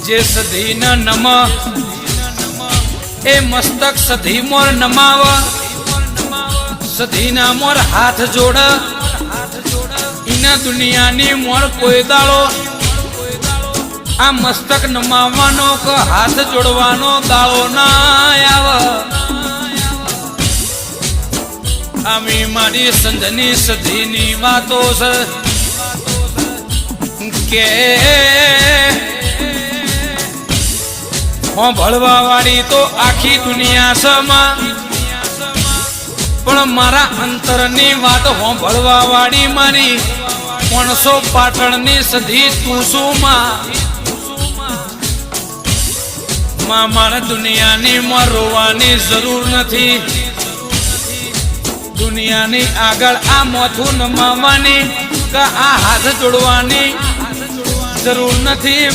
જે સધી ન નમ એ મસ્તક સધી મોર નમાવ સધી ના મોર હાથ જોડ ઇના દુનિયાની મોર કોઈ દાડો આ મસ્તક નમાવવાનો કે હાથ જોડવાનો દાડો ના આવ આમી મારી સંજની સધીની વાતો છે કે ભળવા વાળી તો આખી દુનિયા સમા પણ મારા અંતરની વાત ભળવા વાળી મારી 500 પાટણની સધી તું શું માં મારે દુનિયાની માં રોવાની જરૂર નથી દુનિયાની આગળ આ મોથું નમાવાની કે આ હાથ જોડવાની જરૂર નથી।